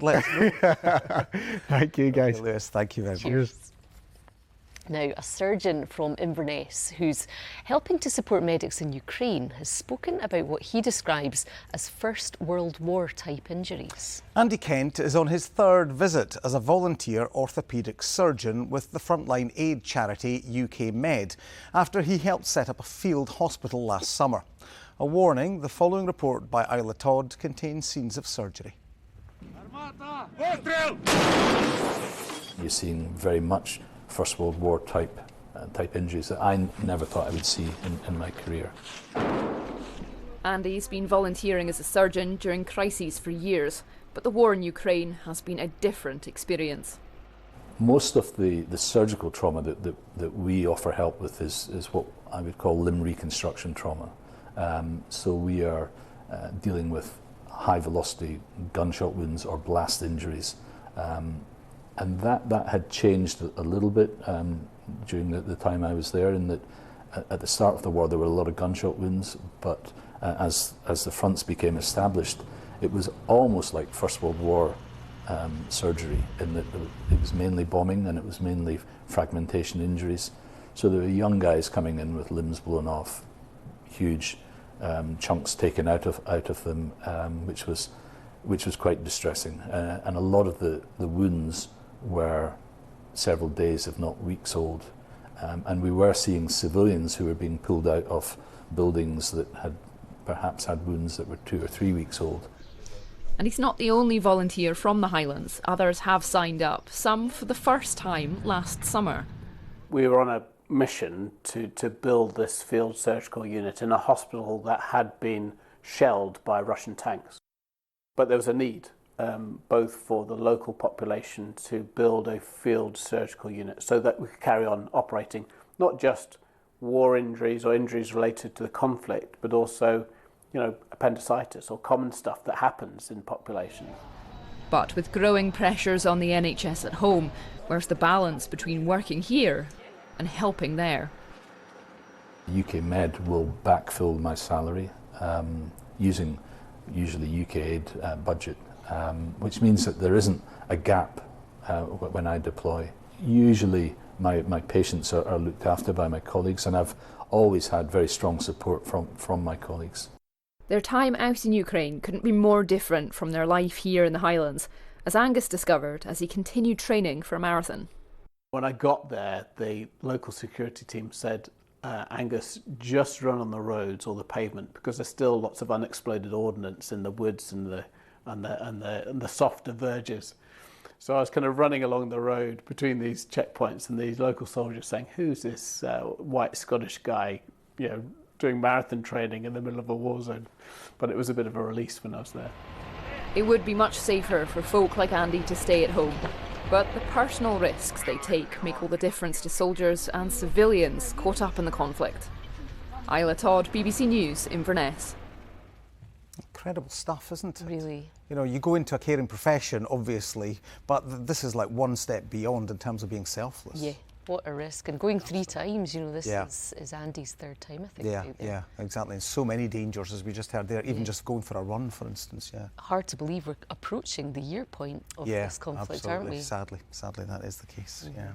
Let us know. Thank you, guys. Okay, Lewis, thank you very much. Cheers. Now, a surgeon from Inverness who's helping to support medics in Ukraine has spoken about what he describes as First World War type injuries. Andy Kent is on his third visit as a volunteer orthopaedic surgeon with the frontline aid charity UK Med after he helped set up a field hospital last summer. A warning, the following report by Isla Todd contains scenes of surgery. You're seeing very much First World War type injuries that I never thought I would see in my career. Andy's been volunteering as a surgeon during crises for years, but the war in Ukraine has been a different experience. Most of the surgical trauma that we offer help with is what I would call limb reconstruction trauma. So we are dealing with high velocity gunshot wounds or blast injuries. And that had changed a little bit during the time I was there, in that at the start of the war there were a lot of gunshot wounds, but as the fronts became established, it was almost like First World War surgery, in that it was mainly bombing and it was mainly fragmentation injuries. So there were young guys coming in with limbs blown off, huge chunks taken out of them, which was quite distressing, and a lot of the wounds were several days, if not weeks old, and we were seeing civilians who were being pulled out of buildings that had perhaps had wounds that were 2 or 3 weeks old. And he's not the only volunteer from the Highlands. Others have signed up, some for the first time last summer. We were on a mission to build this field surgical unit in a hospital that had been shelled by Russian tanks. But there was a need, both for the local population to build a field surgical unit so that we could carry on operating, not just war injuries or injuries related to the conflict, but also, appendicitis or common stuff that happens in populations. But with growing pressures on the NHS at home, where's the balance between working here and helping there? UK Med will backfill my salary using usually UK aid budget, which means that there isn't a gap when I deploy. Usually my patients are looked after by my colleagues, and I've always had very strong support from my colleagues. Their time out in Ukraine couldn't be more different from their life here in the Highlands, as Angus discovered as he continued training for a marathon. When I got there, the local security team said, Angus, just run on the roads or the pavement, because there's still lots of unexploded ordnance in the woods and the softer verges. So I was kind of running along the road between these checkpoints and these local soldiers saying, who's this white Scottish guy, doing marathon training in the middle of a war zone? But it was a bit of a release when I was there. It would be much safer for folk like Andy to stay at home. But the personal risks they take make all the difference to soldiers and civilians caught up in the conflict. Isla Todd, BBC News, Inverness. Incredible stuff, isn't it? Really. You go into a caring profession, obviously, but this is like one step beyond in terms of being selfless. Yeah, what a risk. And going 3 times, this Yeah. is Andy's 3rd time, I think. Yeah, out there. yeah, exactly. And so many dangers, as we just heard there, even just going for a run, for instance, yeah. Hard to believe we're approaching the year point of this conflict, absolutely. aren't we? Sadly, that is the case, yeah.